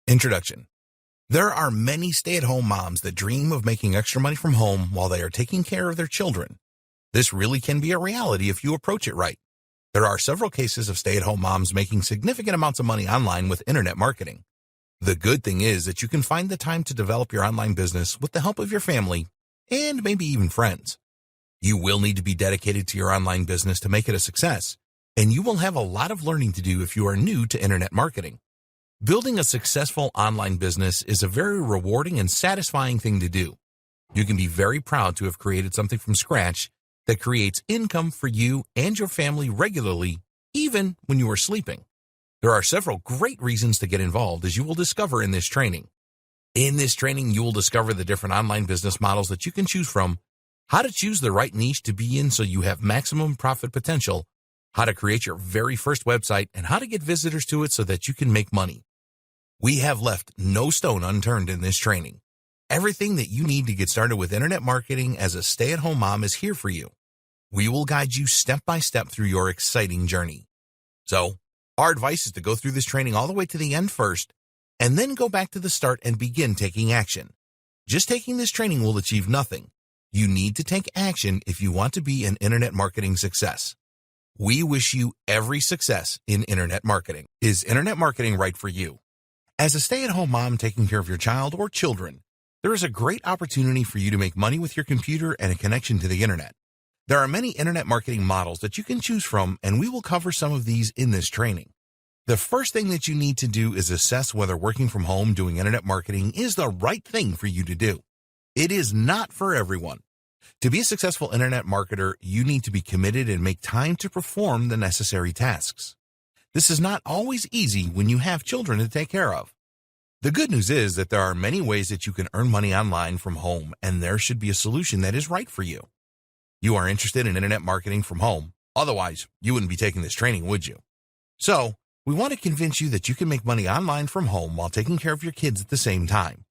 Introduction. There are many stay-at-home moms that dream of making extra money from home while they are taking care of their children. This really can be a reality if you approach it right. There are several cases of stay-at-home moms making significant amounts of money online with internet marketing. The good thing is that you can find the time to develop your online business with the help of your family and maybe even friends. You will need to be dedicated to your online business to make it a success, and you will have a lot of learning to do if you are new to internet marketing. Building a successful online business is a very rewarding and satisfying thing to do. You can be very proud to have created something from scratch that creates income for you and your family regularly, even when you are sleeping. There are several great reasons to get involved, as you will discover in this training. In this training, you will discover the different online business models that you can choose from, how to choose the right niche to be in so you have maximum profit potential, how to create your very first website, and how to get visitors to it so that you can make money. We have left no stone unturned in this training. Everything that you need to get started with internet marketing as a stay-at-home mom is here for you. We will guide you step by step through your exciting journey. So, our advice is to go through this training all the way to the end first, and then go back to the start and begin taking action. Just taking this training will achieve nothing. You need to take action if you want to be an internet marketing success. We wish you every success in internet marketing. Is internet marketing right for you? As a stay-at-home mom taking care of your child or children, there is a great opportunity for you to make money with your computer and a connection to the internet. There are many internet marketing models that you can choose from, and we will cover some of these in this training. The first thing that you need to do is assess whether working from home doing internet marketing is the right thing for you to do. It is not for everyone. To be a successful internet marketer, you need to be committed and make time to perform the necessary tasks. This is not always easy when you have children to take care of. The good news is that there are many ways that you can earn money online from home, and there should be a solution that is right for you. You are interested in internet marketing from home. Otherwise, you wouldn't be taking this training, would you? So, we want to convince you that you can make money online from home while taking care of your kids at the same time.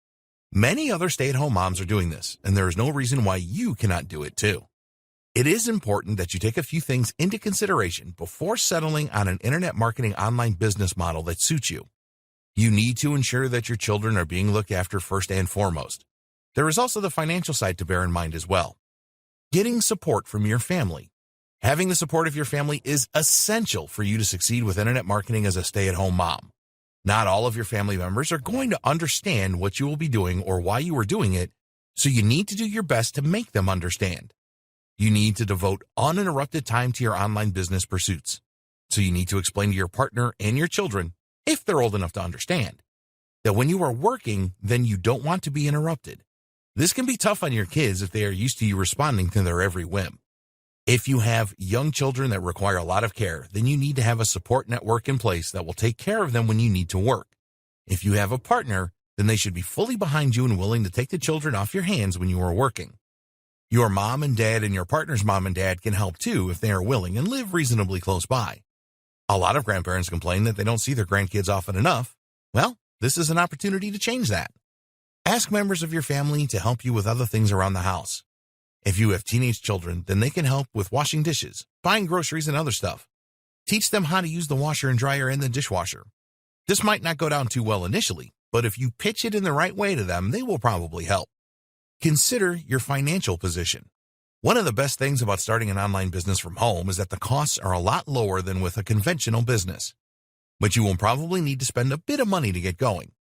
Many other stay-at-home moms are doing this, and there is no reason why you cannot do it too. It is important that you take a few things into consideration before settling on an internet marketing online business model that suits you. You need to ensure that your children are being looked after first and foremost. There is also the financial side to bear in mind as well. Getting support from your family. Having the support of your family is essential for you to succeed with internet marketing as a stay-at-home mom. Not all of your family members are going to understand what you will be doing or why you are doing it, so you need to do your best to make them understand. You need to devote uninterrupted time to your online business pursuits. So you need to explain to your partner and your children, if they're old enough to understand, that when you are working, then you don't want to be interrupted. This can be tough on your kids if they are used to you responding to their every whim. If you have young children that require a lot of care, then you need to have a support network in place that will take care of them when you need to work. If you have a partner, then they should be fully behind you and willing to take the children off your hands when you are working. Your mom and dad and your partner's mom and dad can help too if they are willing and live reasonably close by. A lot of grandparents complain that they don't see their grandkids often enough. Well, this is an opportunity to change that. Ask members of your family to help you with other things around the house. If you have teenage children, then they can help with washing dishes, buying groceries, and other stuff. Teach them how to use the washer and dryer and the dishwasher. This might not go down too well initially, but if you pitch it in the right way to them, they will probably help. Consider your financial position. One of the best things about starting an online business from home is that the costs are a lot lower than with a conventional business. But you will probably need to spend a bit of money to get going.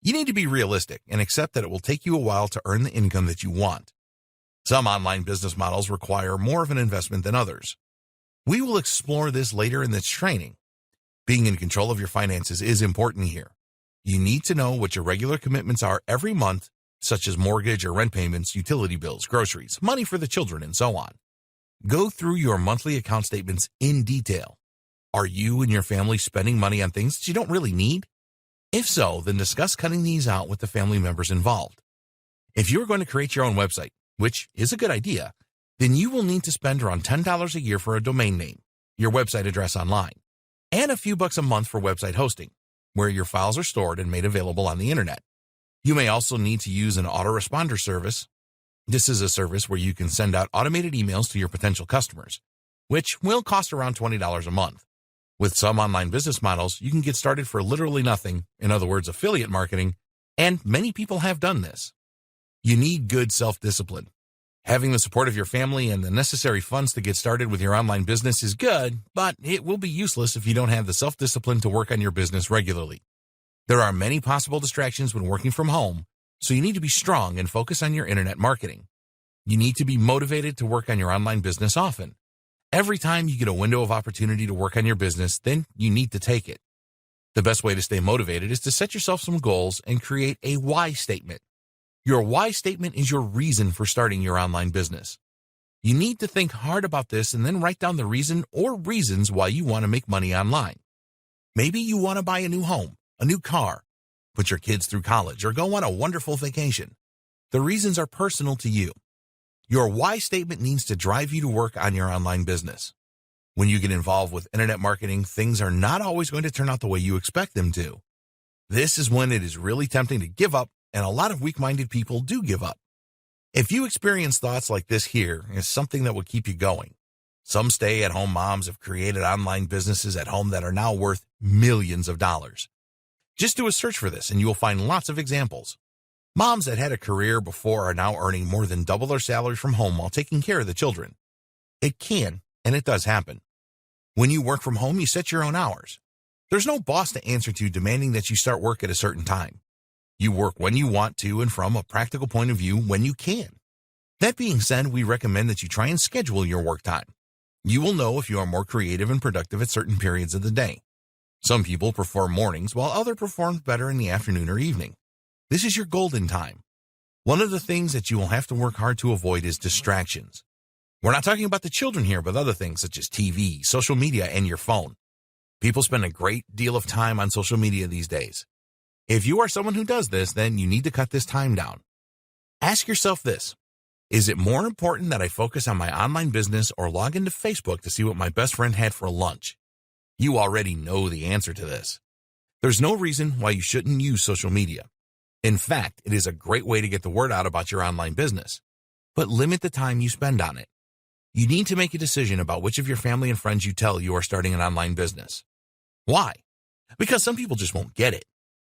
You need to be realistic and accept that it will take you a while to earn the income that you want. Some online business models require more of an investment than others. We will explore this later in this training. Being in control of your finances is important here. You need to know what your regular commitments are every month, such as mortgage or rent payments, utility bills, groceries, money for the children, and so on. Go through your monthly account statements in detail. Are you and your family spending money on things that you don't really need? If so, then discuss cutting these out with the family members involved. If you're going to create your own website, which is a good idea, then you will need to spend around $10 a year for a domain name, your website address online, and a few bucks a month for website hosting, where your files are stored and made available on the internet. You may also need to use an autoresponder service. This is a service where you can send out automated emails to your potential customers, which will cost around $20 a month. With some online business models, you can get started for literally nothing, in other words, affiliate marketing, and many people have done this. You need good self-discipline. Having the support of your family and the necessary funds to get started with your online business is good, but it will be useless if you don't have the self-discipline to work on your business regularly. There are many possible distractions when working from home, so you need to be strong and focus on your internet marketing. You need to be motivated to work on your online business often. Every time you get a window of opportunity to work on your business, then you need to take it. The best way to stay motivated is to set yourself some goals and create a why statement. Your why statement is your reason for starting your online business. You need to think hard about this and then write down the reason or reasons why you want to make money online. Maybe you want to buy a new home, a new car, put your kids through college, or go on a wonderful vacation. The reasons are personal to you. Your why statement needs to drive you to work on your online business. When you get involved with internet marketing, things are not always going to turn out the way you expect them to. This is when it is really tempting to give up, and a lot of weak-minded people do give up. If you experience thoughts like this, here is something that will keep you going. Some stay-at-home moms have created online businesses at home that are now worth millions of dollars. Just do a search for this and you will find lots of examples. Moms that had a career before are now earning more than double their salary from home while taking care of the children. It can, and it does happen. When you work from home, you set your own hours. There's no boss to answer to demanding that you start work at a certain time. You work when you want to and from a practical point of view when you can. That being said, we recommend that you try and schedule your work time. You will know if you are more creative and productive at certain periods of the day. Some people prefer mornings while others perform better in the afternoon or evening. This is your golden time. One of the things that you will have to work hard to avoid is distractions. We're not talking about the children here, but other things such as TV, social media, and your phone. People spend a great deal of time on social media these days. If you are someone who does this, then you need to cut this time down. Ask yourself this: is it more important that I focus on my online business or log into Facebook to see what my best friend had for lunch? You already know the answer to this. There's no reason why you shouldn't use social media. In fact, it is a great way to get the word out about your online business. But limit the time you spend on it. You need to make a decision about which of your family and friends you tell you are starting an online business. Why? Because some people just won't get it.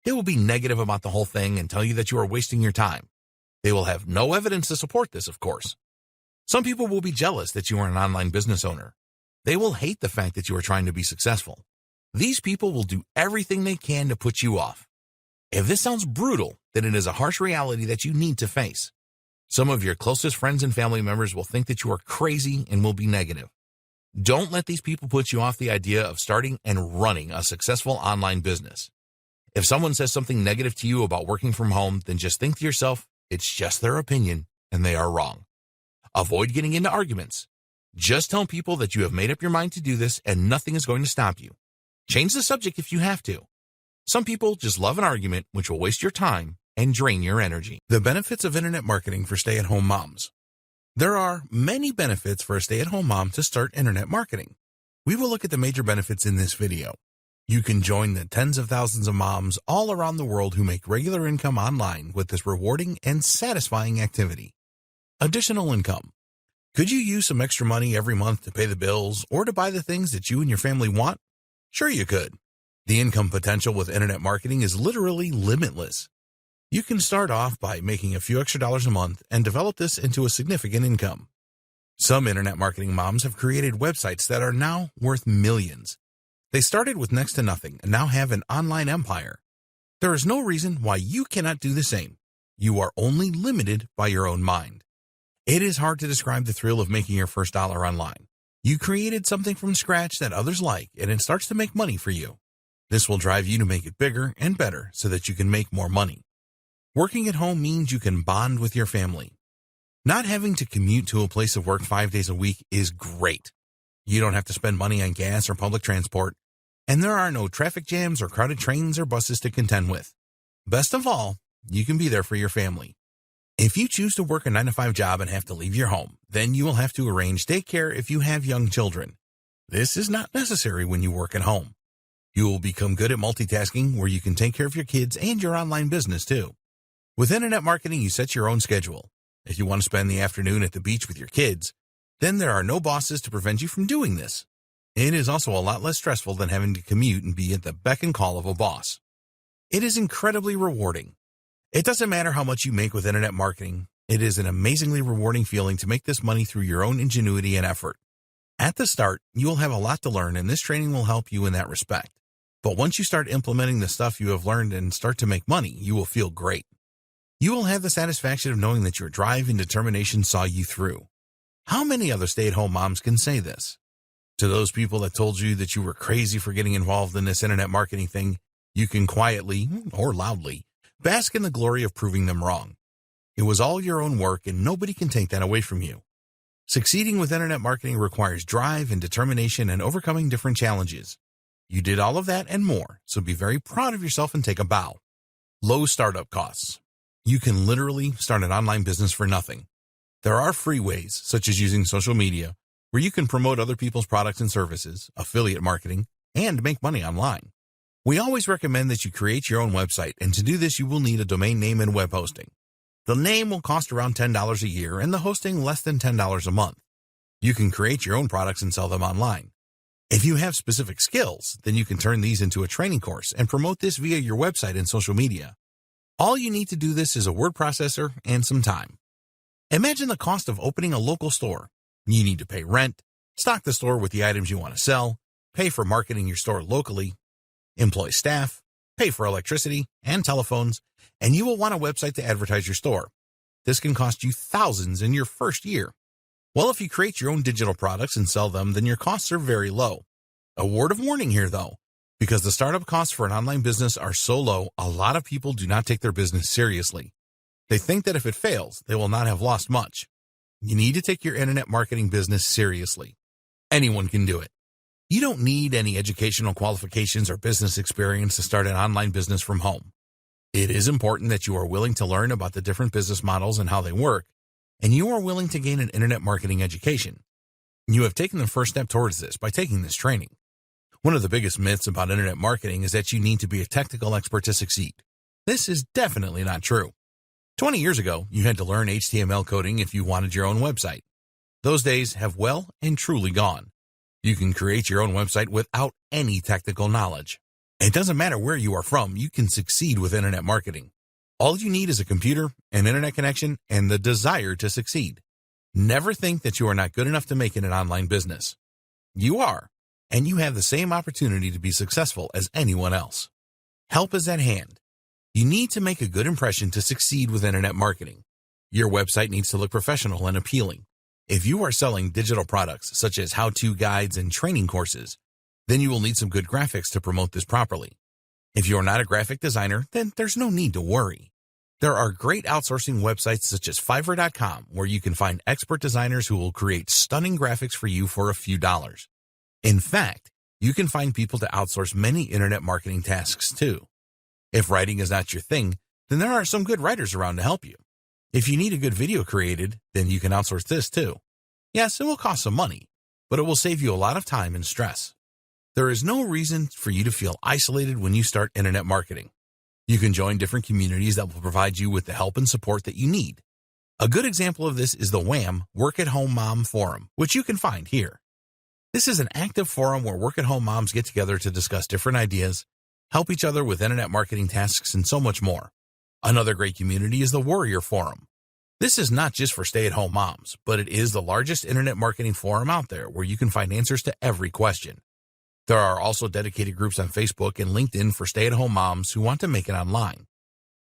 They will be negative about the whole thing and tell you that you are wasting your time. They will have no evidence to support this, of course. Some people will be jealous that you are an online business owner. They will hate the fact that you are trying to be successful. These people will do everything they can to put you off. If this sounds brutal, then it is a harsh reality that you need to face. Some of your closest friends and family members will think that you are crazy and will be negative. Don't let these people put you off the idea of starting and running a successful online business. If someone says something negative to you about working from home, then just think to yourself, it's just their opinion and they are wrong. Avoid getting into arguments. Just tell people that you have made up your mind to do this and nothing is going to stop you. Change the subject if you have to. Some people just love an argument, which will waste your time and drain your energy. The benefits of internet marketing for stay-at-home moms. There are many benefits for a stay-at-home mom to start internet marketing. We will look at the major benefits in this video. You can join the tens of thousands of moms all around the world who make regular income online with this rewarding and satisfying activity. Additional income. Could you use some extra money every month to pay the bills or to buy the things that you and your family want? Sure you could. The income potential with internet marketing is literally limitless. You can start off by making a few extra dollars a month and develop this into a significant income. Some internet marketing moms have created websites that are now worth millions. They started with next to nothing and now have an online empire. There is no reason why you cannot do the same. You are only limited by your own mind. It is hard to describe the thrill of making your first dollar online. You created something from scratch that others like, and it starts to make money for you. This will drive you to make it bigger and better so that you can make more money. Working at home means you can bond with your family. Not having to commute to a place of work 5 days a week is great. You don't have to spend money on gas or public transport, and there are no traffic jams or crowded trains or buses to contend with. Best of all, you can be there for your family. If you choose to work a 9-to-5 job and have to leave your home, then you will have to arrange daycare if you have young children. This is not necessary when you work at home. You will become good at multitasking where you can take care of your kids and your online business too. With internet marketing, you set your own schedule. If you want to spend the afternoon at the beach with your kids, then there are no bosses to prevent you from doing this. It is also a lot less stressful than having to commute and be at the beck and call of a boss. It is incredibly rewarding. It doesn't matter how much you make with internet marketing. It is an amazingly rewarding feeling to make this money through your own ingenuity and effort. At the start, you will have a lot to learn, and this training will help you in that respect. But once you start implementing the stuff you have learned and start to make money, you will feel great. You will have the satisfaction of knowing that your drive and determination saw you through. How many other stay-at-home moms can say this? To those people that told you that you were crazy for getting involved in this internet marketing thing, you can quietly, or loudly, bask in the glory of proving them wrong. It was all your own work, and nobody can take that away from you. Succeeding with internet marketing requires drive and determination and overcoming different challenges. You did all of that and more, so be very proud of yourself and take a bow. Low startup costs. You can literally start an online business for nothing. There are free ways, such as using social media, where you can promote other people's products and services, affiliate marketing, and make money online. We always recommend that you create your own website, and to do this you will need a domain name and web hosting. The name will cost around $10 a year and the hosting less than $10 a month. You can create your own products and sell them online. If you have specific skills, then you can turn these into a training course and promote this via your website and social media. All you need to do this is a word processor and some time. Imagine the cost of opening a local store. You need to pay rent, stock the store with the items you want to sell, pay for marketing your store locally, employ staff, pay for electricity and telephones, and you will want a website to advertise your store. This can cost you thousands in your first year. Well, if you create your own digital products and sell them, then your costs are very low. A word of warning here, though. Because the startup costs for an online business are so low, a lot of people do not take their business seriously. They think that if it fails, they will not have lost much. You need to take your internet marketing business seriously. Anyone can do it. You don't need any educational qualifications or business experience to start an online business from home. It is important that you are willing to learn about the different business models and how they work, and you are willing to gain an internet marketing education. You have taken the first step towards this by taking this training. One of the biggest myths about internet marketing is that you need to be a technical expert to succeed. This is definitely not true. 20 years ago, you had to learn HTML coding if you wanted your own website. Those days have well and truly gone. You can create your own website without any technical knowledge. It doesn't matter where you are from, you can succeed with internet marketing. All you need is a computer, an internet connection, and the desire to succeed. Never think that you are not good enough to make it an online business. You are, and you have the same opportunity to be successful as anyone else. Help is at hand. You need to make a good impression to succeed with internet marketing. Your website needs to look professional and appealing. If you are selling digital products such as how-to guides and training courses, then you will need some good graphics to promote this properly. If you're not a graphic designer, then there's no need to worry. There are great outsourcing websites such as Fiverr.com where you can find expert designers who will create stunning graphics for you for a few dollars. In fact, you can find people to outsource many internet marketing tasks too. If writing is not your thing, then there are some good writers around to help you. If you need a good video created, then you can outsource this too. Yes, it will cost some money, but it will save you a lot of time and stress. There is no reason for you to feel isolated when you start internet marketing. You can join different communities that will provide you with the help and support that you need. A good example of this is the WHAM Work at Home Mom Forum, which you can find here. This is an active forum where work-at-home moms get together to discuss different ideas, help each other with internet marketing tasks, and so much more. Another great community is the Warrior Forum. This is not just for stay-at-home moms, but it is the largest internet marketing forum out there where you can find answers to every question. There are also dedicated groups on Facebook and LinkedIn for stay-at-home moms who want to make it online.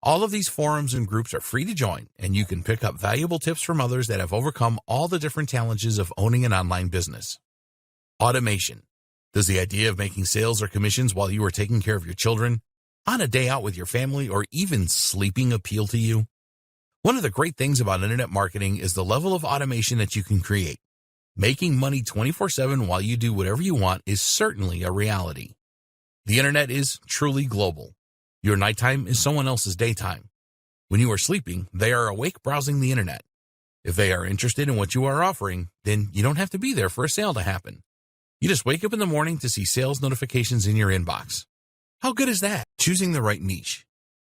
All of these forums and groups are free to join, and you can pick up valuable tips from others that have overcome all the different challenges of owning an online business. Automation. Does the idea of making sales or commissions while you are taking care of your children, on a day out with your family, or even sleeping appeal to you? One of the great things about internet marketing is the level of automation that you can create. Making money 24/7 while you do whatever you want is certainly a reality. The internet is truly global. Your nighttime is someone else's daytime. When you are sleeping, they are awake browsing the internet. If they are interested in what you are offering, then you don't have to be there for a sale to happen. You just wake up in the morning to see sales notifications in your inbox. How good is that? Choosing the right niche.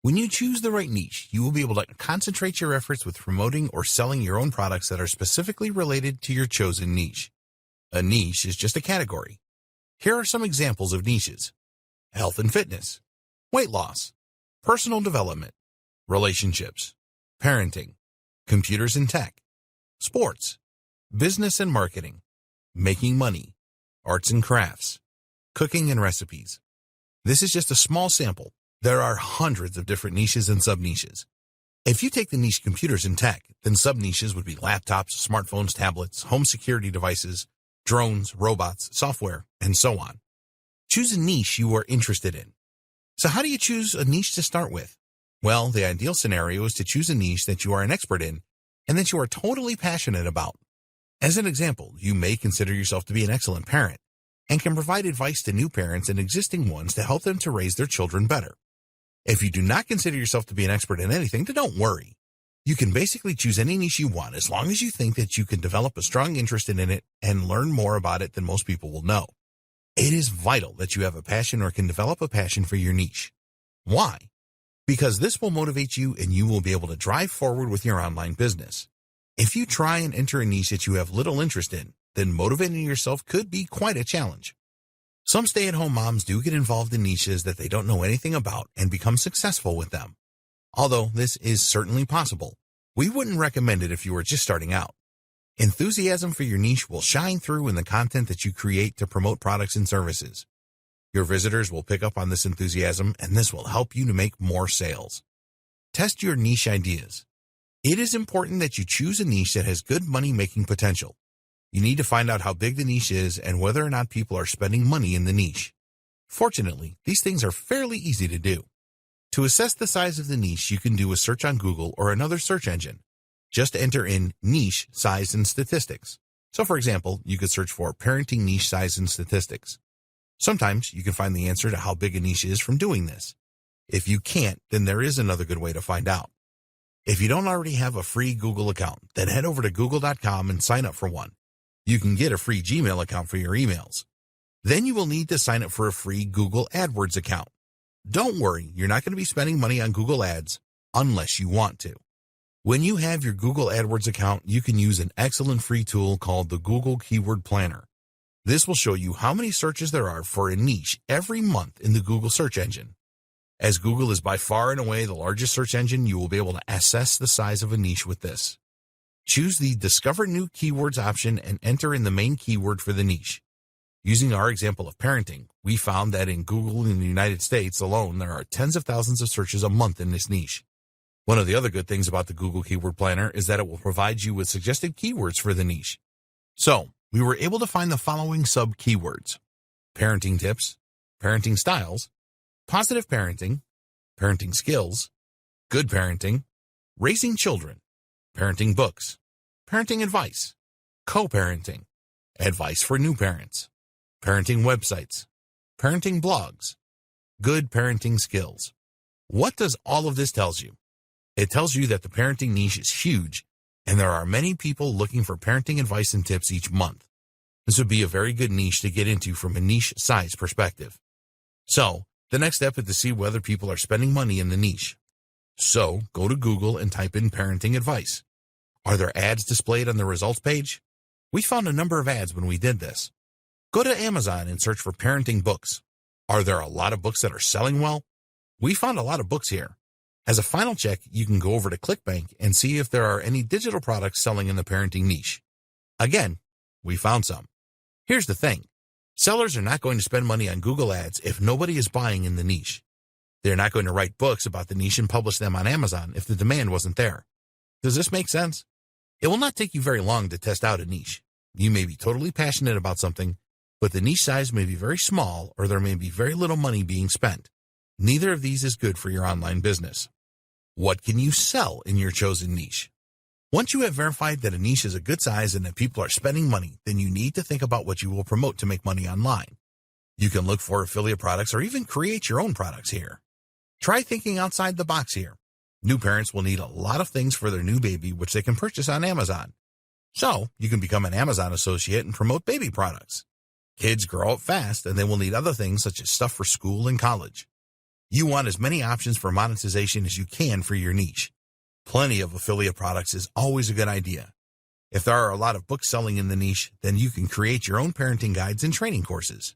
When you choose the right niche, you will be able to concentrate your efforts with promoting or selling your own products that are specifically related to your chosen niche. A niche is just a category. Here are some examples of niches: health and fitness, weight loss, personal development, relationships, parenting, computers and tech, sports, business and marketing, making money, arts and crafts, cooking and recipes. This is just a small sample. There are hundreds of different niches and sub-niches. If you take the niche computers and tech, then sub-niches would be laptops, smartphones, tablets, home security devices, drones, robots, software, and so on. Choose a niche you are interested in. So how do you choose a niche to start with? Well, the ideal scenario is to choose a niche that you are an expert in and that you are totally passionate about. As an example, you may consider yourself to be an excellent parent and can provide advice to new parents and existing ones to help them to raise their children better. If you do not consider yourself to be an expert in anything, then don't worry. You can basically choose any niche you want as long as you think that you can develop a strong interest in it and learn more about it than most people will know. It is vital that you have a passion or can develop a passion for your niche. Why? Because this will motivate you and you will be able to drive forward with your online business. If you try and enter a niche that you have little interest in, then motivating yourself could be quite a challenge. Some stay-at-home moms do get involved in niches that they don't know anything about and become successful with them. Although this is certainly possible, we wouldn't recommend it if you were just starting out. Enthusiasm for your niche will shine through in the content that you create to promote products and services. Your visitors will pick up on this enthusiasm, and this will help you to make more sales. Test your niche ideas. It is important that you choose a niche that has good money-making potential. You need to find out how big the niche is and whether or not people are spending money in the niche. Fortunately, these things are fairly easy to do. To assess the size of the niche, you can do a search on Google or another search engine. Just enter in niche size and statistics. So for example, you could search for parenting niche size and statistics. Sometimes you can find the answer to how big a niche is from doing this. If you can't, then there is another good way to find out. If you don't already have a free Google account, then head over to google.com and sign up for one. You can get a free Gmail account for your emails. Then you will need to sign up for a free Google AdWords account. Don't worry, you're not going to be spending money on Google Ads unless you want to. When you have your Google AdWords account, you can use an excellent free tool called the Google Keyword Planner. This will show you how many searches there are for a niche every month in the Google search engine. As Google is by far and away the largest search engine, you will be able to assess the size of a niche with this. Choose the Discover New Keywords option and enter in the main keyword for the niche. Using our example of parenting, we found that in Google in the United States alone, there are tens of thousands of searches a month in this niche. One of the other good things about the Google Keyword Planner is that it will provide you with suggested keywords for the niche. So, we were able to find the following sub-keywords: parenting tips, parenting styles, positive parenting, parenting skills, good parenting, raising children, parenting books, parenting advice, co-parenting, advice for new parents, parenting websites, parenting blogs, good parenting skills. What does all of this tell you? It tells you that the parenting niche is huge, and there are many people looking for parenting advice and tips each month. This would be a very good niche to get into from a niche size perspective. So, the next step is to see whether people are spending money in the niche. So, go to Google and type in parenting advice. Are there ads displayed on the results page? We found a number of ads when we did this. Go to Amazon and search for parenting books. Are there a lot of books that are selling well? We found a lot of books here. As a final check, you can go over to ClickBank and see if there are any digital products selling in the parenting niche. Again, we found some. Here's the thing. Sellers are not going to spend money on Google Ads if nobody is buying in the niche. They're not going to write books about the niche and publish them on Amazon if the demand wasn't there. Does this make sense? It will not take you very long to test out a niche. You may be totally passionate about something, but the niche size may be very small or there may be very little money being spent. Neither of these is good for your online business. What can you sell in your chosen niche? Once you have verified that a niche is a good size and that people are spending money, then you need to think about what you will promote to make money online. You can look for affiliate products or even create your own products here. Try thinking outside the box here. New parents will need a lot of things for their new baby which they can purchase on Amazon. So, you can become an Amazon associate and promote baby products. Kids grow up fast and they will need other things such as stuff for school and college. You want as many options for monetization as you can for your niche. Plenty of affiliate products is always a good idea. If there are a lot of books selling in the niche, then you can create your own parenting guides and training courses.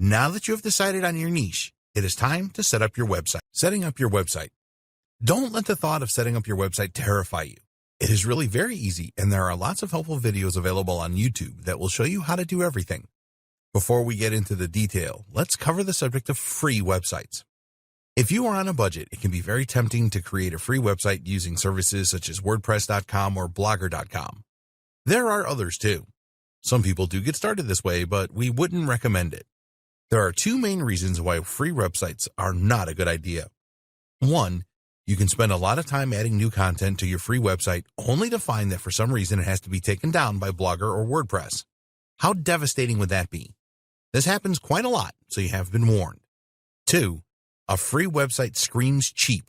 Now that you have decided on your niche, it is time to set up your website. Setting up your website. Don't let the thought of setting up your website terrify you. It is really very easy, and there are lots of helpful videos available on YouTube that will show you how to do everything. Before we get into the detail, let's cover the subject of free websites. If you are on a budget, it can be very tempting to create a free website using services such as WordPress.com or Blogger.com. There are others too. Some people do get started this way, but we wouldn't recommend it. There are two main reasons why free websites are not a good idea. One, you can spend a lot of time adding new content to your free website only to find that for some reason it has to be taken down by Blogger or WordPress. How devastating would that be? This happens quite a lot, so you have been warned. Two, a free website screams cheap.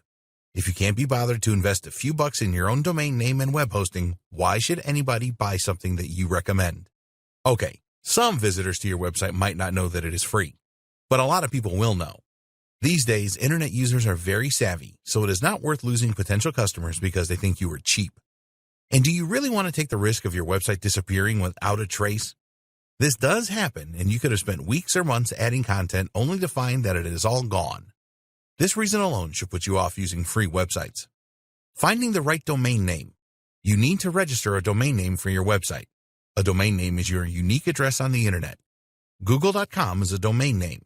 If you can't be bothered to invest a few bucks in your own domain name and web hosting, why should anybody buy something that you recommend? Okay, some visitors to your website might not know that it is free, but a lot of people will know. These days, internet users are very savvy, so it is not worth losing potential customers because they think you are cheap. And do you really want to take the risk of your website disappearing without a trace? This does happen, and you could have spent weeks or months adding content only to find that it is all gone. This reason alone should put you off using free websites. Finding the right domain name. You need to register a domain name for your website. A domain name is your unique address on the internet. Google.com is a domain name.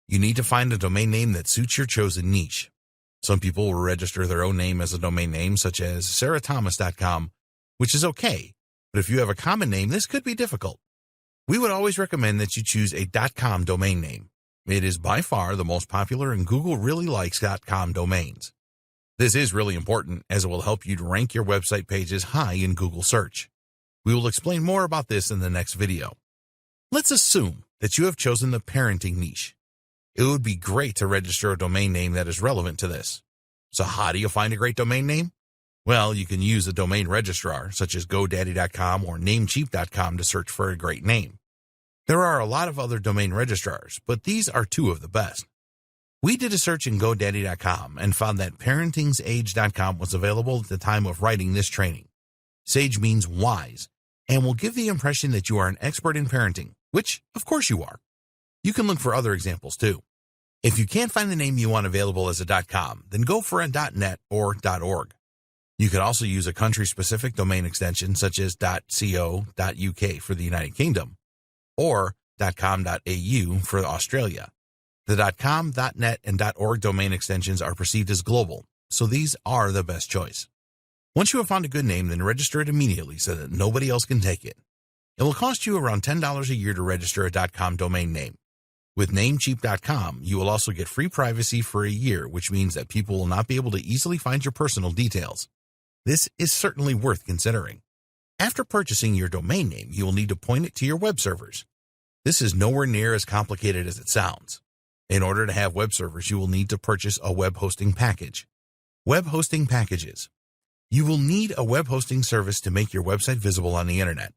You need to find a domain name that suits your chosen niche. Some people will register their own name as a domain name, such as sarahThomas.com, which is okay, but if you have a common name, this could be difficult. We would always recommend that you choose a .com domain name. It is by far the most popular, and Google really likes .com domains. This is really important, as it will help you to rank your website pages high in Google search. We will explain more about this in the next video. Let's assume that you have chosen the parenting niche. It would be great to register a domain name that is relevant to this. So how do you find a great domain name? Well, you can use a domain registrar such as GoDaddy.com or Namecheap.com to search for a great name. There are a lot of other domain registrars, but these are two of the best. We did a search in GoDaddy.com and found that ParentingsAge.com was available at the time of writing this training. Sage means wise, and will give the impression that you are an expert in parenting, which, of course, you are. You can look for other examples, too. If you can't find the name you want available as a .com, then go for a .net or .org. You can also use a country-specific domain extension, such as .co.uk for the United Kingdom, or .com.au for Australia. The .com, .net, and .org domain extensions are perceived as global, so these are the best choice. Once you have found a good name, then register it immediately so that nobody else can take it. It will cost you around $10 a year to register a .com domain name. With Namecheap.com, you will also get free privacy for a year, which means that people will not be able to easily find your personal details. This is certainly worth considering. After purchasing your domain name, you will need to point it to your web servers. This is nowhere near as complicated as it sounds. In order to have web servers, you will need to purchase a web hosting package. Web hosting packages. You will need a web hosting service to make your website visible on the internet.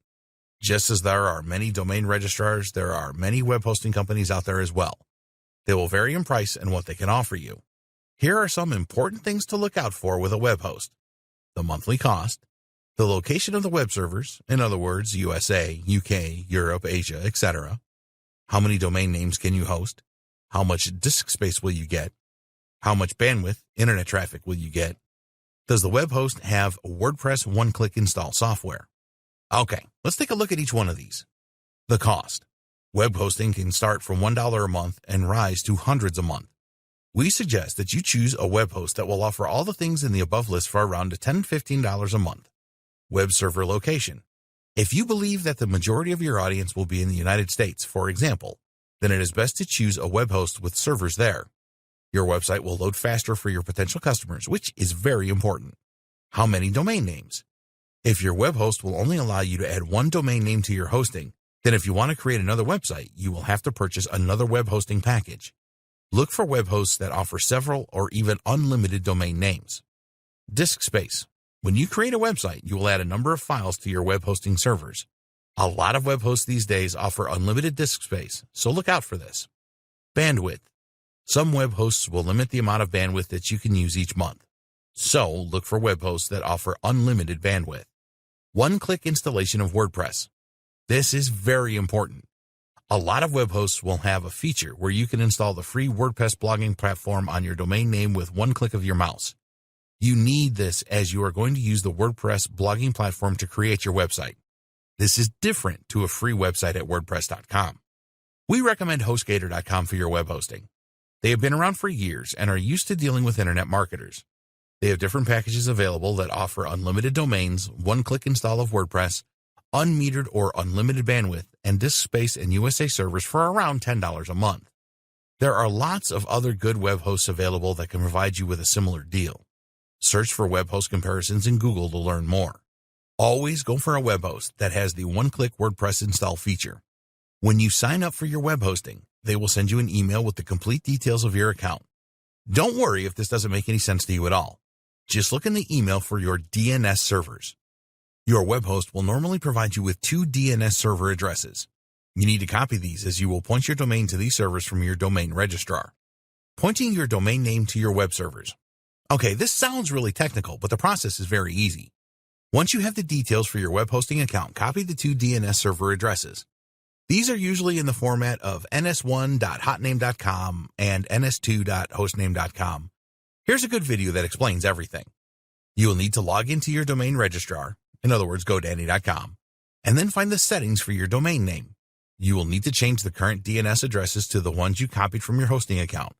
Just as there are many domain registrars, there are many web hosting companies out there as well. They will vary in price and what they can offer you. Here are some important things to look out for with a web host. The monthly cost, the location of the web servers, in other words, USA, UK, Europe, Asia, etc. How many domain names can you host? How much disk space will you get? How much bandwidth, internet traffic will you get? Does the web host have WordPress one-click install software? Okay, let's take a look at each one of these. The cost. Web hosting can start from $1 a month and rise to hundreds a month. We suggest that you choose a web host that will offer all the things in the above list for around $10-15 a month. Web server location. If you believe that the majority of your audience will be in the United States, for example, then it is best to choose a web host with servers there. Your website will load faster for your potential customers, which is very important. How many domain names? If your web host will only allow you to add one domain name to your hosting, then if you want to create another website, you will have to purchase another web hosting package. Look for web hosts that offer several or even unlimited domain names. Disk space. When you create a website, you will add a number of files to your web hosting servers. A lot of web hosts these days offer unlimited disk space, so look out for this. Bandwidth. Some web hosts will limit the amount of bandwidth that you can use each month. So look for web hosts that offer unlimited bandwidth. One-click installation of WordPress. This is very important. A lot of web hosts will have a feature where you can install the free WordPress blogging platform on your domain name with one click of your mouse. You need this as you are going to use the WordPress blogging platform to create your website. This is different to a free website at WordPress.com. We recommend HostGator.com for your web hosting. They have been around for years and are used to dealing with internet marketers. They have different packages available that offer unlimited domains, one-click install of WordPress, unmetered or unlimited bandwidth, and disk space and USA servers for around $10 a month. There are lots of other good web hosts available that can provide you with a similar deal. Search for web host comparisons in Google to learn more. Always go for a web host that has the one-click WordPress install feature. When you sign up for your web hosting, they will send you an email with the complete details of your account. Don't worry if this doesn't make any sense to you at all. Just look in the email for your DNS servers. Your web host will normally provide you with 2 DNS server addresses. You need to copy these as you will point your domain to these servers from your domain registrar. Pointing your domain name to your web servers. Okay, this sounds really technical, but the process is very easy. Once you have the details for your web hosting account, copy the 2 DNS server addresses. These are usually in the format of ns1.hotname.com and ns2.hostname.com. Here's a good video that explains everything. You will need to log into your domain registrar, in other words, GoDaddy.com, and then find the settings for your domain name. You will need to change the current DNS addresses to the ones you copied from your hosting account.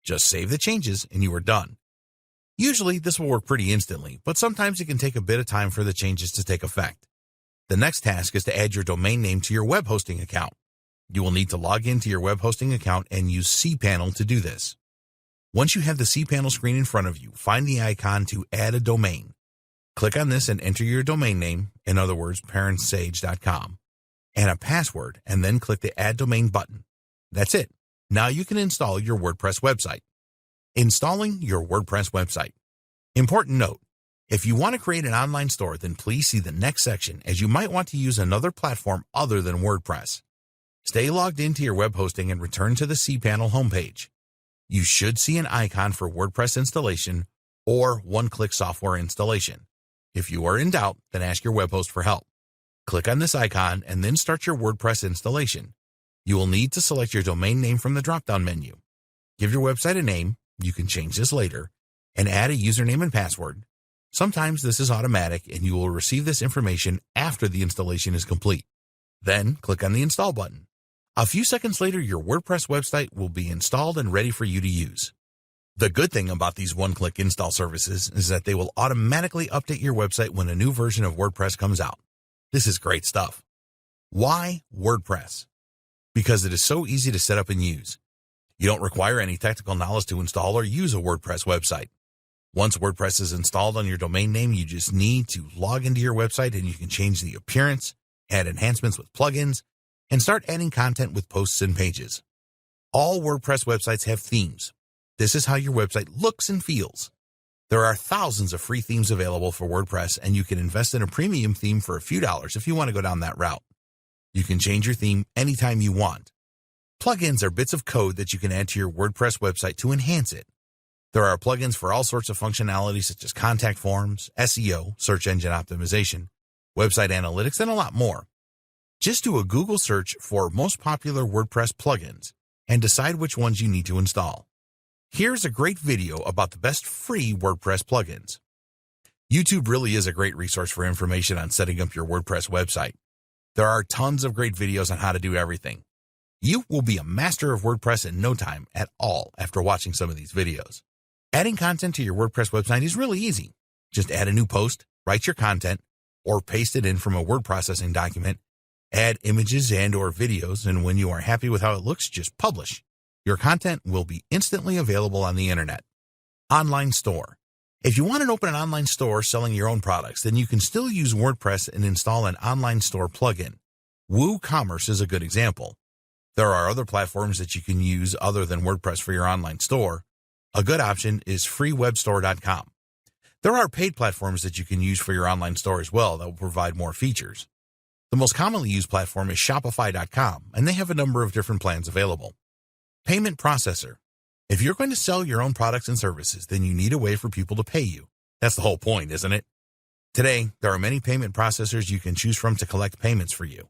Just save the changes and you are done. Usually, this will work pretty instantly, but sometimes it can take a bit of time for the changes to take effect. The next task is to add your domain name to your web hosting account. You will need to log into your web hosting account and use cPanel to do this. Once you have the cPanel screen in front of you, find the icon to add a domain. Click on this and enter your domain name, in other words, parentsage.com, and a password, and then click the Add Domain button. That's it. Now you can install your WordPress website. Installing your WordPress website. Important note, if you want to create an online store, then please see the next section as you might want to use another platform other than WordPress. Stay logged into your web hosting and return to the cPanel homepage. You should see an icon for WordPress installation or one-click software installation. If you are in doubt, then ask your web host for help. Click on this icon and then start your WordPress installation. You will need to select your domain name from the drop-down menu. Give your website a name. You can change this later, and add a username and password. Sometimes this is automatic and you will receive this information after the installation is complete. Then click on the install button. A few seconds later, your WordPress website will be installed and ready for you to use. The good thing about these one-click install services is that they will automatically update your website when a new version of WordPress comes out. This is great stuff. Why WordPress? Because it is so easy to set up and use. You don't require any technical knowledge to install or use a WordPress website. Once WordPress is installed on your domain name, you just need to log into your website and you can change the appearance, add enhancements with plugins, and start adding content with posts and pages. All WordPress websites have themes. This is how your website looks and feels. There are thousands of free themes available for WordPress, and you can invest in a premium theme for a few dollars if you want to go down that route. You can change your theme anytime you want. Plugins are bits of code that you can add to your WordPress website to enhance it. There are plugins for all sorts of functionality such as contact forms, SEO, search engine optimization, website analytics, and a lot more. Just do a Google search for most popular WordPress plugins and decide which ones you need to install. Here's a great video about the best free WordPress plugins. YouTube really is a great resource for information on setting up your WordPress website. There are tons of great videos on how to do everything. You will be a master of WordPress in no time at all after watching some of these videos. Adding content to your WordPress website is really easy. Just add a new post, write your content, or paste it in from a word processing document, add images and or videos, and when you are happy with how it looks, just publish. Your content will be instantly available on the internet. Online store. If you want to open an online store selling your own products, then you can still use WordPress and install an online store plugin. WooCommerce is a good example. There are other platforms that you can use other than WordPress for your online store. A good option is freewebstore.com. There are paid platforms that you can use for your online store as well that will provide more features. The most commonly used platform is Shopify.com, and they have a number of different plans available. Payment processor. If you're going to sell your own products and services, then you need a way for people to pay you. That's the whole point, isn't it? Today, there are many payment processors you can choose from to collect payments for you.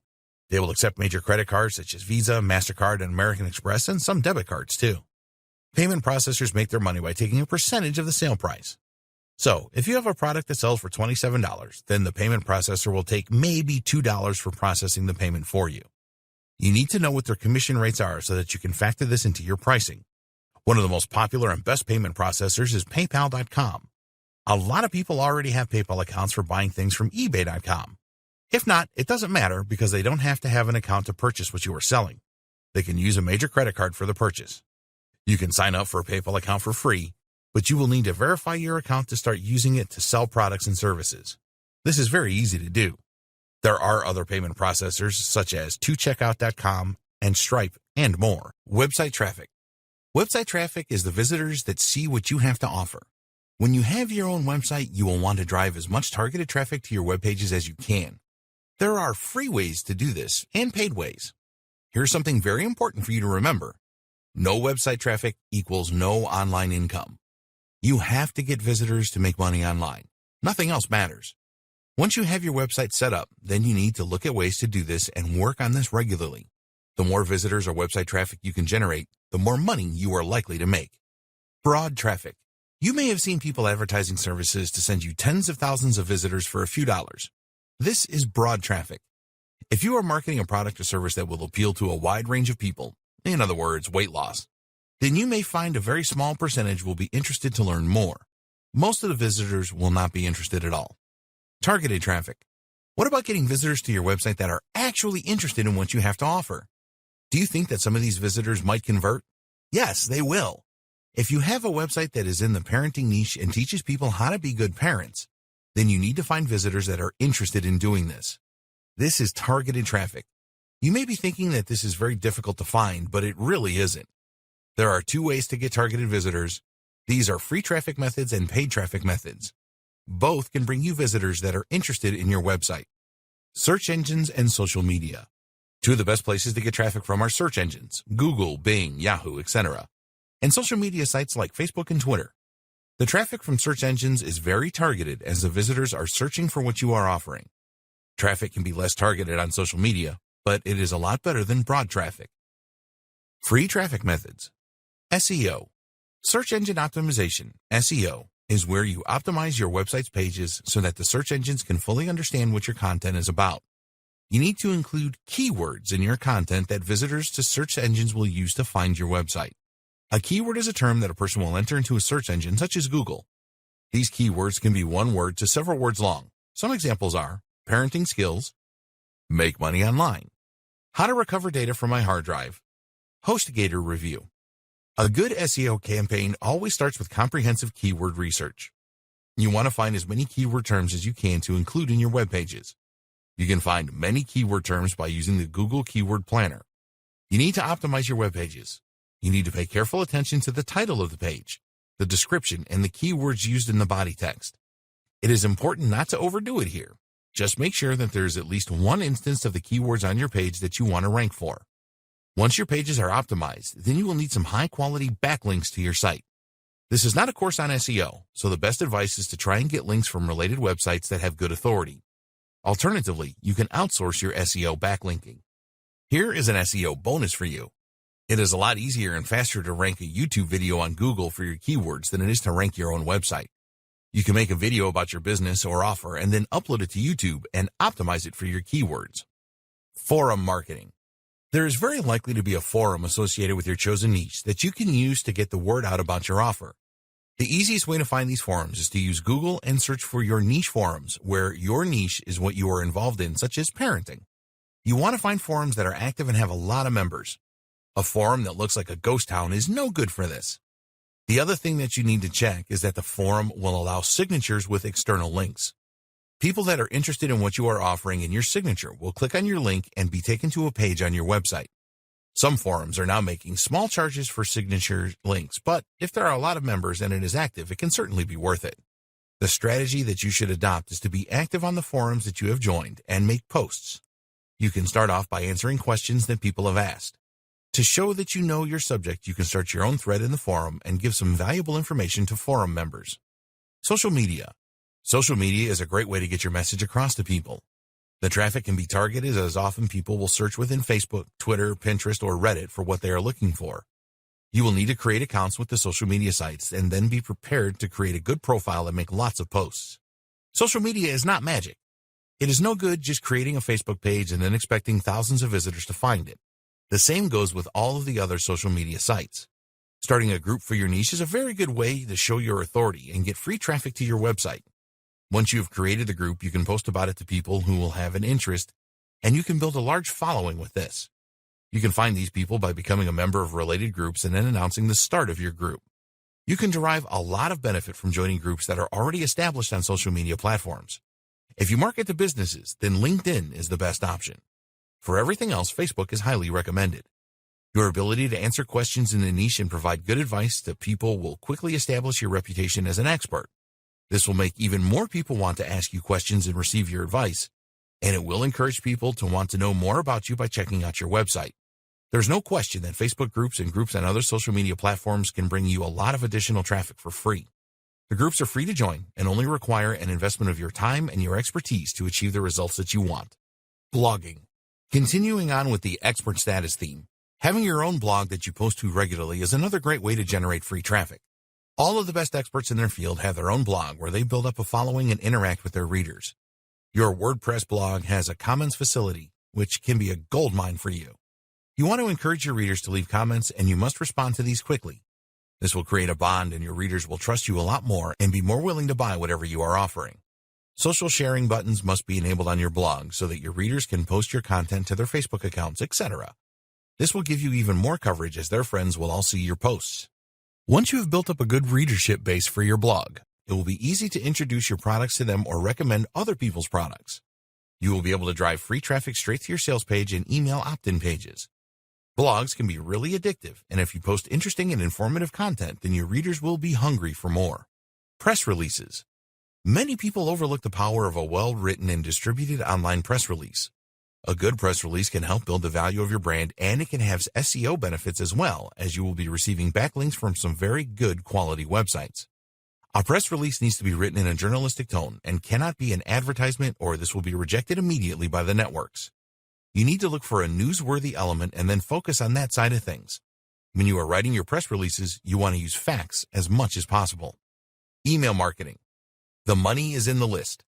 They will accept major credit cards such as Visa, MasterCard, and American Express, and some debit cards too. Payment processors make their money by taking a percentage of the sale price. So, if you have a product that sells for $27, then the payment processor will take maybe $2 for processing the payment for you. You need to know what their commission rates are so that you can factor this into your pricing. One of the most popular and best payment processors is PayPal.com. A lot of people already have PayPal accounts for buying things from eBay.com. If not, it doesn't matter because they don't have to have an account to purchase what you are selling. They can use a major credit card for the purchase. You can sign up for a PayPal account for free, but you will need to verify your account to start using it to sell products and services. This is very easy to do. There are other payment processors such as 2checkout.com and Stripe and more. Website traffic. Website traffic is the visitors that see what you have to offer. When you have your own website, you will want to drive as much targeted traffic to your web pages as you can. There are free ways to do this and paid ways. Here's something very important for you to remember. No website traffic equals no online income. You have to get visitors to make money online. Nothing else matters. Once you have your website set up, then you need to look at ways to do this and work on this regularly. The more visitors or website traffic you can generate, the more money you are likely to make. Broad traffic. You may have seen people advertising services to send you tens of thousands of visitors for a few dollars. This is broad traffic. If you are marketing a product or service that will appeal to a wide range of people, in other words, weight loss, then you may find a very small percentage will be interested to learn more. Most of the visitors will not be interested at all. Targeted traffic. What about getting visitors to your website that are actually interested in what you have to offer? Do you think that some of these visitors might convert? Yes, they will. If you have a website that is in the parenting niche and teaches people how to be good parents, then you need to find visitors that are interested in doing this. This is targeted traffic. You may be thinking that this is very difficult to find, but it really isn't. There are two ways to get targeted visitors. These are free traffic methods and paid traffic methods. Both can bring you visitors that are interested in your website. Search engines and social media. Two of the best places to get traffic from are search engines, Google, Bing, Yahoo, etc., and social media sites like Facebook and Twitter. The traffic from search engines is very targeted as the visitors are searching for what you are offering. Traffic can be less targeted on social media, but it is a lot better than broad traffic. Free traffic methods. SEO. Search engine optimization, SEO, is where you optimize your website's pages so that the search engines can fully understand what your content is about. You need to include keywords in your content that visitors to search engines will use to find your website. A keyword is a term that a person will enter into a search engine such as Google. These keywords can be one word to several words long. Some examples are parenting skills, make money online, how to recover data from my hard drive, HostGator review. A good SEO campaign always starts with comprehensive keyword research. You want to find as many keyword terms as you can to include in your web pages. You can find many keyword terms by using the Google Keyword Planner. You need to optimize your web pages. You need to pay careful attention to the title of the page, the description, and the keywords used in the body text. It is important not to overdo it here. Just make sure that there is at least one instance of the keywords on your page that you want to rank for. Once your pages are optimized, then you will need some high-quality backlinks to your site. This is not a course on SEO, so the best advice is to try and get links from related websites that have good authority. Alternatively, you can outsource your SEO backlinking. Here is an SEO bonus for you. It is a lot easier and faster to rank a YouTube video on Google for your keywords than it is to rank your own website. You can make a video about your business or offer and then upload it to YouTube and optimize it for your keywords. Forum marketing. There is very likely to be a forum associated with your chosen niche that you can use to get the word out about your offer. The easiest way to find these forums is to use Google and search for your niche forums, where your niche is what you are involved in, such as parenting. You want to find forums that are active and have a lot of members. A forum that looks like a ghost town is no good for this. The other thing that you need to check is that the forum will allow signatures with external links. People that are interested in what you are offering in your signature will click on your link and be taken to a page on your website. Some forums are now making small charges for signature links, but if there are a lot of members and it is active, it can certainly be worth it. The strategy that you should adopt is to be active on the forums that you have joined and make posts. You can start off by answering questions that people have asked. To show that you know your subject, you can start your own thread in the forum and give some valuable information to forum members. Social media. Social media is a great way to get your message across to people. The traffic can be targeted as often people will search within Facebook, Twitter, Pinterest, or Reddit for what they are looking for. You will need to create accounts with the social media sites and then be prepared to create a good profile and make lots of posts. Social media is not magic. It is no good just creating a Facebook page and then expecting thousands of visitors to find it. The same goes with all of the other social media sites. Starting a group for your niche is a very good way to show your authority and get free traffic to your website. Once you have created the group, you can post about it to people who will have an interest, and you can build a large following with this. You can find these people by becoming a member of related groups and then announcing the start of your group. You can derive a lot of benefit from joining groups that are already established on social media platforms. If you market to businesses, then LinkedIn is the best option. For everything else, Facebook is highly recommended. Your ability to answer questions in the niche and provide good advice to people will quickly establish your reputation as an expert. This will make even more people want to ask you questions and receive your advice, and it will encourage people to want to know more about you by checking out your website. There's no question that Facebook groups and groups on other social media platforms can bring you a lot of additional traffic for free. The groups are free to join and only require an investment of your time and your expertise to achieve the results that you want. Blogging. Continuing on with the expert status theme, having your own blog that you post to regularly is another great way to generate free traffic. All of the best experts in their field have their own blog where they build up a following and interact with their readers. Your WordPress blog has a comments facility, which can be a goldmine for you. You want to encourage your readers to leave comments, and you must respond to these quickly. This will create a bond, and your readers will trust you a lot more and be more willing to buy whatever you are offering. Social sharing buttons must be enabled on your blog so that your readers can post your content to their Facebook accounts, etc. This will give you even more coverage as their friends will all see your posts. Once you have built up a good readership base for your blog, it will be easy to introduce your products to them or recommend other people's products. You will be able to drive free traffic straight to your sales page and email opt-in pages. Blogs can be really addictive, and if you post interesting and informative content, then your readers will be hungry for more. Press releases. Many people overlook the power of a well-written and distributed online press release. A good press release can help build the value of your brand, and it can have SEO benefits as well, as you will be receiving backlinks from some very good quality websites. A press release needs to be written in a journalistic tone and cannot be an advertisement, or this will be rejected immediately by the networks. You need to look for a newsworthy element and then focus on that side of things. When you are writing your press releases, you want to use facts as much as possible. Email marketing. The money is in the list.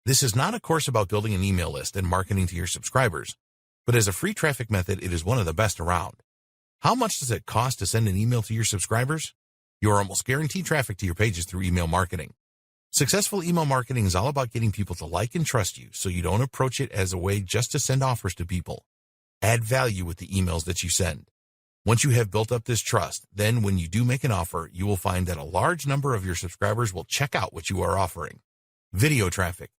This is not a course about building an email list and marketing to your subscribers, but as a free traffic method, it is one of the best around. How much does it cost to send an email to your subscribers? You are almost guaranteed traffic to your pages through email marketing. Successful email marketing is all about getting people to like and trust you, so you don't approach it as a way just to send offers to people. Add value with the emails that you send. Once you have built up this trust, then when you do make an offer, you will find that a large number of your subscribers will check out what you are offering. Video traffic.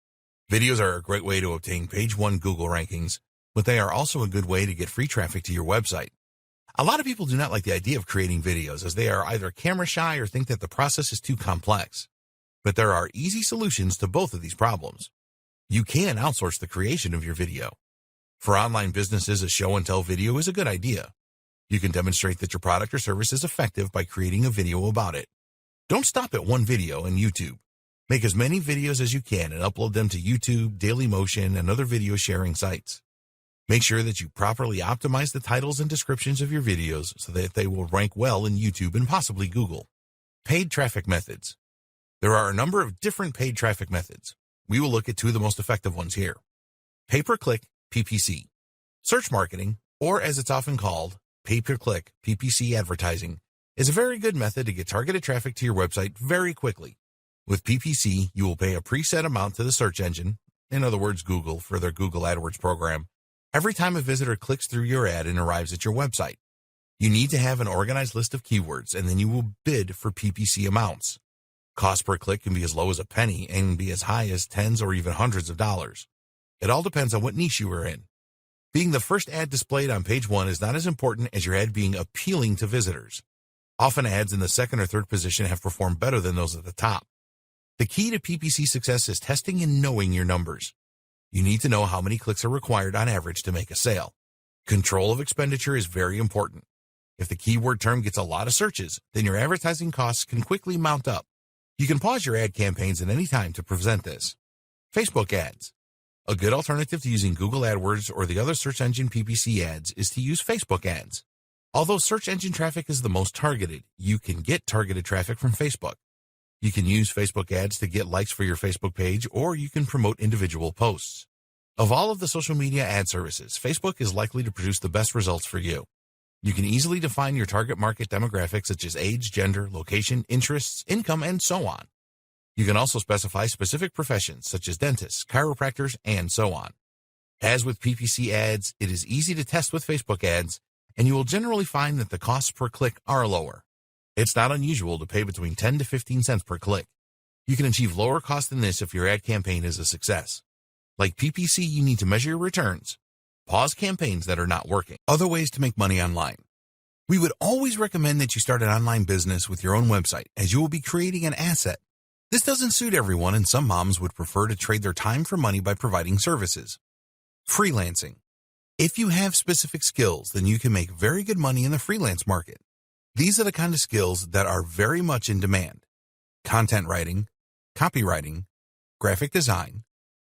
Videos are a great way to obtain page 1 Google rankings, but they are also a good way to get free traffic to your website. A lot of people do not like the idea of creating videos, as they are either camera shy or think that the process is too complex. But there are easy solutions to both of these problems. You can outsource the creation of your video. For online businesses, a show and tell video is a good idea. You can demonstrate that your product or service is effective by creating a video about it. Don't stop at one video on YouTube. Make as many videos as you can and upload them to YouTube, Dailymotion, and other video sharing sites. Make sure that you properly optimize the titles and descriptions of your videos so that they will rank well in YouTube and possibly Google. Paid traffic methods. There are a number of different paid traffic methods. We will look at 2 of the most effective ones here. Pay-per-click, PPC. Search marketing, or as it's often called, pay-per-click, PPC advertising, is a very good method to get targeted traffic to your website very quickly. With PPC, you will pay a preset amount to the search engine, in other words Google, for their Google AdWords program, every time a visitor clicks through your ad and arrives at your website. You need to have an organized list of keywords, and then you will bid for PPC amounts. Cost per click can be as low as a penny and be as high as tens or even hundreds of dollars. It all depends on what niche you are in. Being the first ad displayed on page 1 is not as important as your ad being appealing to visitors. Often ads in the second or third position have performed better than those at the top. The key to PPC success is testing and knowing your numbers. You need to know how many clicks are required on average to make a sale. Control of expenditure is very important. If the keyword term gets a lot of searches, then your advertising costs can quickly mount up. You can pause your ad campaigns at any time to prevent this. Facebook ads. A good alternative to using Google AdWords or the other search engine PPC ads is to use Facebook ads. Although search engine traffic is the most targeted, you can get targeted traffic from Facebook. You can use Facebook ads to get likes for your Facebook page, or you can promote individual posts. Of all of the social media ad services, Facebook is likely to produce the best results for you. You can easily define your target market demographics such as age, gender, location, interests, income, and so on. You can also specify specific professions such as dentists, chiropractors, and so on. As with PPC ads, it is easy to test with Facebook ads, and you will generally find that the costs per click are lower. It's not unusual to pay between 10 to 15 cents per click. You can achieve lower costs than this if your ad campaign is a success. Like PPC, you need to measure your returns. Pause campaigns that are not working. Other ways to make money online. We would always recommend that you start an online business with your own website, as you will be creating an asset. This doesn't suit everyone, and some moms would prefer to trade their time for money by providing services. Freelancing. If you have specific skills, then you can make very good money in the freelance market. These are the kind of skills that are very much in demand. Content writing, copywriting, graphic design,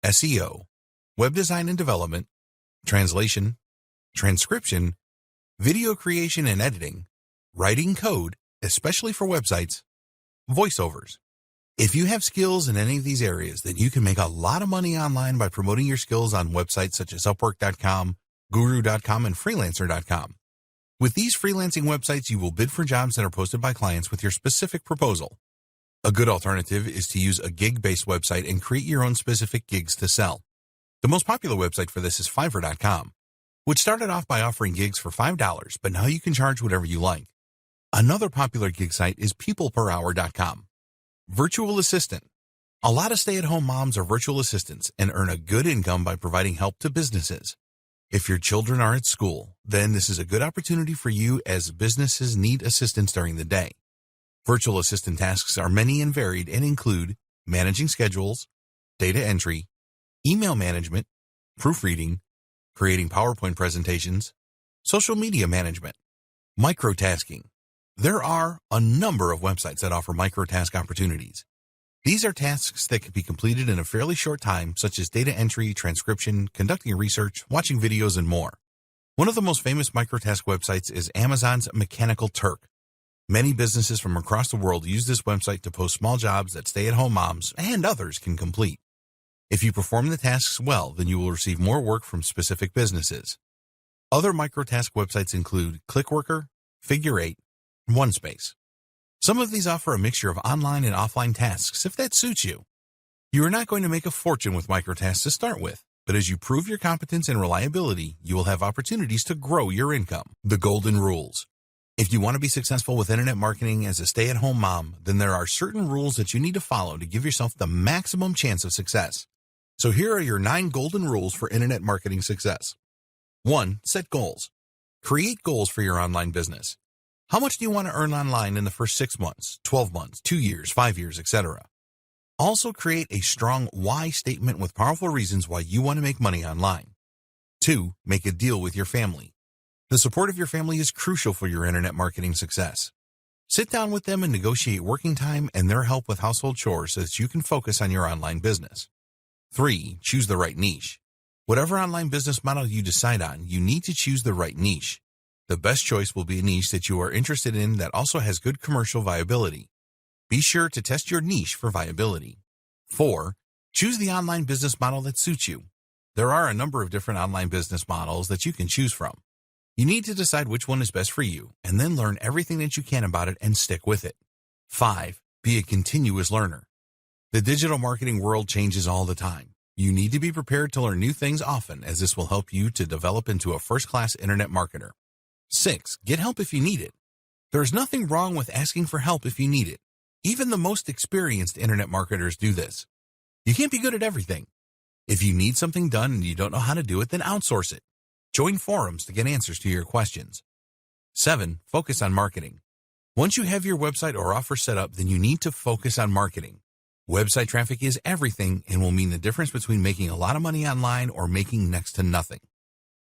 SEO, web design and development, translation, transcription, video creation and editing, writing code, especially for websites, voiceovers. If you have skills in any of these areas, then you can make a lot of money online by promoting your skills on websites such as Upwork.com, Guru.com, and Freelancer.com. With these freelancing websites, you will bid for jobs that are posted by clients with your specific proposal. A good alternative is to use a gig-based website and create your own specific gigs to sell. The most popular website for this is Fiverr.com, which started off by offering gigs for $5, but now you can charge whatever you like. Another popular gig site is PeoplePerHour.com. Virtual assistant. A lot of stay-at-home moms are virtual assistants and earn a good income by providing help to businesses. If your children are at school, then this is a good opportunity for you, as businesses need assistance during the day. Virtual assistant tasks are many and varied and include managing schedules, data entry, email management, proofreading, creating PowerPoint presentations, social media management, microtasking. There are a number of websites that offer microtask opportunities. These are tasks that can be completed in a fairly short time, such as data entry, transcription, conducting research, watching videos, and more. One of the most famous microtask websites is Amazon's Mechanical Turk. Many businesses from across the world use this website to post small jobs that stay-at-home moms and others can complete. If you perform the tasks well, then you will receive more work from specific businesses. Other microtask websites include ClickWorker, Figure 8, OneSpace. Some of these offer a mixture of online and offline tasks if that suits you. You are not going to make a fortune with microtasks to start with, but as you prove your competence and reliability, you will have opportunities to grow your income. The golden rules. If you want to be successful with internet marketing as a stay-at-home mom, then there are certain rules that you need to follow to give yourself the maximum chance of success. So here are your 9 golden rules for internet marketing success. 1. Set goals. Create goals for your online business. How much do you want to earn online in the first 6 months, 12 months, 2 years, 5 years, etc.? Also create a strong why statement with powerful reasons why you want to make money online. 2. Make a deal with your family. The support of your family is crucial for your internet marketing success. Sit down with them and negotiate working time and their help with household chores so that you can focus on your online business. 3. Choose the right niche. Whatever online business model you decide on, you need to choose the right niche. The best choice will be a niche that you are interested in that also has good commercial viability. Be sure to test your niche for viability. 4. Choose the online business model that suits you. There are a number of different online business models that you can choose from. You need to decide which one is best for you, and then learn everything that you can about it and stick with it. 5. Be a continuous learner. The digital marketing world changes all the time. You need to be prepared to learn new things often, as this will help you to develop into a first-class internet marketer. 6. Get help if you need it. There is nothing wrong with asking for help if you need it. Even the most experienced internet marketers do this. You can't be good at everything. If you need something done and you don't know how to do it, then outsource it. Join forums to get answers to your questions. 7. Focus on marketing. Once you have your website or offer set up, then you need to focus on marketing. Website traffic is everything and will mean the difference between making a lot of money online or making next to nothing.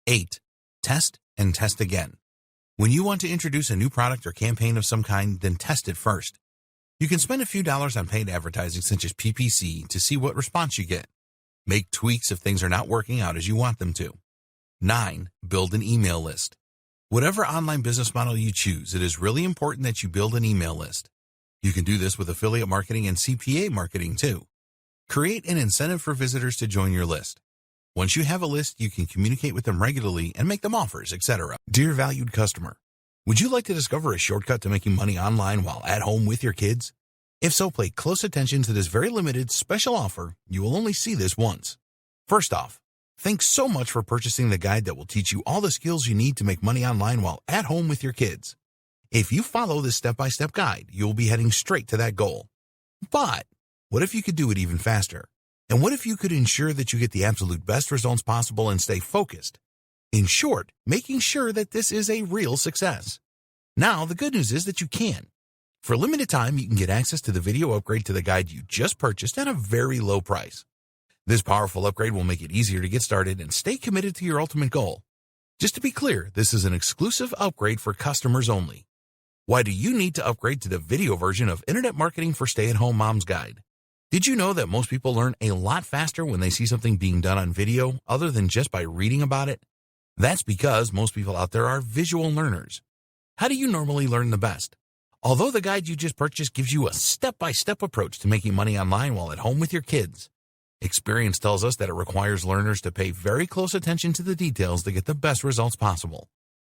8. Test and test again. When you want to introduce a new product or campaign of some kind, then test it first. You can spend a few dollars on paid advertising such as PPC to see what response you get. Make tweaks if things are not working out as you want them to. 9. Build an email list. Whatever online business model you choose, it is really important that you build an email list. You can do this with affiliate marketing and CPA marketing too. Create an incentive for visitors to join your list. Once you have a list, you can communicate with them regularly and make them offers, etc. Dear valued customer, would you like to discover a shortcut to making money online while at home with your kids? If so, pay close attention to this very limited special offer. You will only see this once. First off, thanks so much for purchasing the guide that will teach you all the skills you need to make money online while at home with your kids. If you follow this step-by-step guide, you'll be heading straight to that goal. But what if you could do it even faster? And what if you could ensure that you get the absolute best results possible and stay focused? In short, making sure that this is a real success. Now, the good news is that you can. For a limited time, you can get access to the video upgrade to the guide you just purchased at a very low price. This powerful upgrade will make it easier to get started and stay committed to your ultimate goal. Just to be clear, this is an exclusive upgrade for customers only. Why do you need to upgrade to the video version of Internet Marketing for Stay-at-Home Moms Guide? Did you know that most people learn a lot faster when they see something being done on video other than just by reading about it? That's because most people out there are visual learners. How do you normally learn the best? Although the guide you just purchased gives you a step-by-step approach to making money online while at home with your kids, experience tells us that it requires learners to pay very close attention to the details to get the best results possible.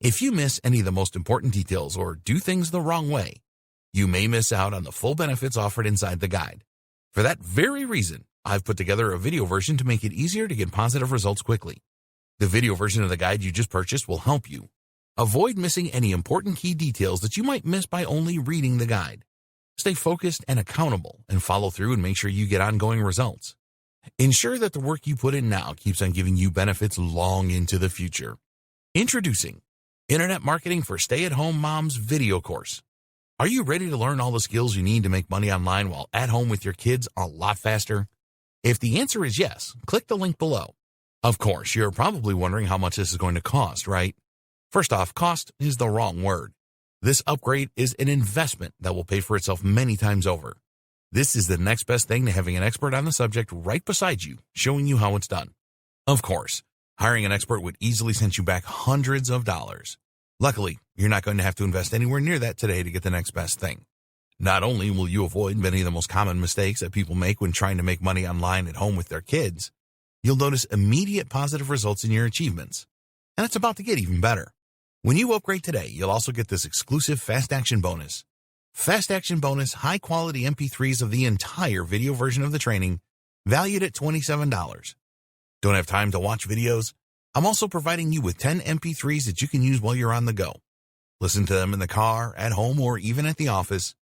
If you miss any of the most important details or do things the wrong way, you may miss out on the full benefits offered inside the guide. For that very reason, I've put together a video version to make it easier to get positive results quickly. The video version of the guide you just purchased will help you. Avoid missing any important key details that you might miss by only reading the guide. Stay focused and accountable and follow through and make sure you get ongoing results. Ensure that the work you put in now keeps on giving you benefits long into the future. Introducing Internet Marketing for Stay-at-Home Moms video course. Are you ready to learn all the skills you need to make money online while at home with your kids a lot faster? If the answer is yes, click the link below. Of course, you're probably wondering how much this is going to cost, right? First off, cost is the wrong word. This upgrade is an investment that will pay for itself many times over. This is the next best thing to having an expert on the subject right beside you, showing you how it's done. Of course, hiring an expert would easily send you back hundreds of dollars. Luckily, you're not going to have to invest anywhere near that today to get the next best thing. Not only will you avoid many of the most common mistakes that people make when trying to make money online at home with their kids, you'll notice immediate positive results in your achievements. And it's about to get even better. When you upgrade today, you'll also get this exclusive Fast Action bonus. Fast Action bonus high-quality MP3s of the entire video version of the training, valued at $27. Don't have time to watch videos? I'm also providing you with 10 MP3s that you can use while you're on the go. Listen to them in the car, at home, or even at the office,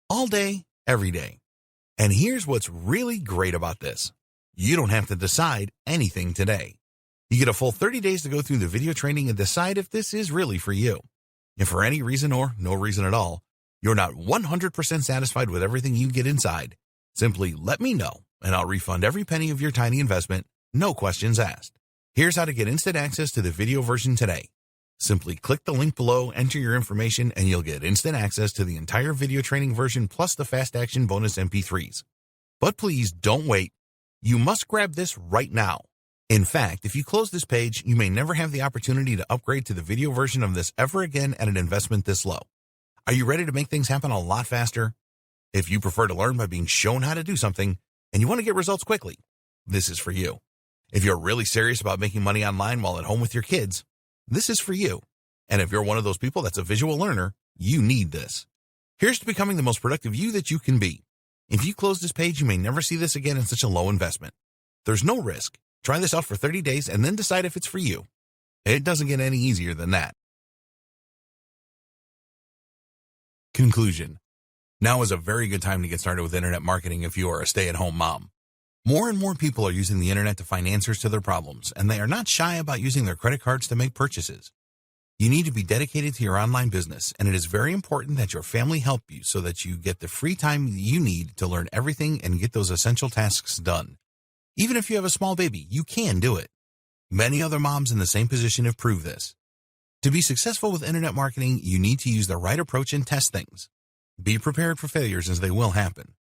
all day, every day. And here's what's really great about this. You don't have to decide anything today. You get a full 30 days to go through the video training and decide if this is really for you. If for any reason or no reason at all, you're not 100% satisfied with everything you get inside, simply let me know and I'll refund every penny of your tiny investment, no questions asked. Here's how to get instant access to the video version today. Simply click the link below, enter your information, and you'll get instant access to the entire video training version plus the Fast Action bonus MP3s. But please don't wait. You must grab this right now. In fact, if you close this page, you may never have the opportunity to upgrade to the video version of this ever again at an investment this low. Are you ready to make things happen a lot faster? If you prefer to learn by being shown how to do something and you want to get results quickly, this is for you. If you're really serious about making money online while at home with your kids, this is for you. And if you're one of those people that's a visual learner, you need this. Here's to becoming the most productive you that you can be. If you close this page, you may never see this again in such a low investment. There's no risk. Try this out for 30 days and then decide if it's for you. It doesn't get any easier than that. Conclusion. Now is a very good time to get started with internet marketing if you are a stay-at-home mom. More and more people are using the internet to find answers to their problems, and they are not shy about using their credit cards to make purchases. You need to be dedicated to your online business, and it is very important that your family help you so that you get the free time you need to learn everything and get those essential tasks done. Even if you have a small baby, you can do it. Many other moms in the same position have proved this. To be successful with internet marketing, you need to use the right approach and test things. Be prepared for failures as they will happen.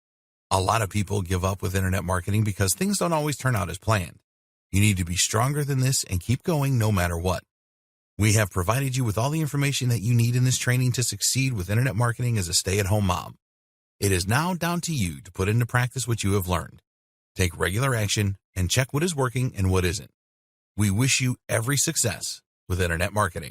A lot of people give up with internet marketing because things don't always turn out as planned. You need to be stronger than this and keep going no matter what. We have provided you with all the information that you need in this training to succeed with internet marketing as a stay-at-home mom. It is now down to you to put into practice what you have learned. Take regular action and check what is working and what isn't. We wish you every success with internet marketing.